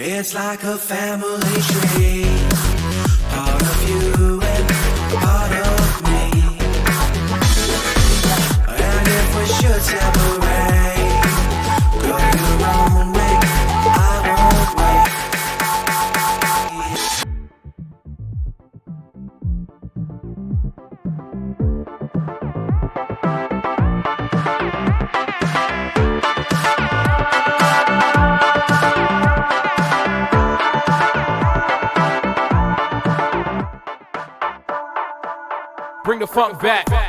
It's like a family tree, part of you and part of me. And if we should separate, go your own way, I won't wait. Bring the funk back.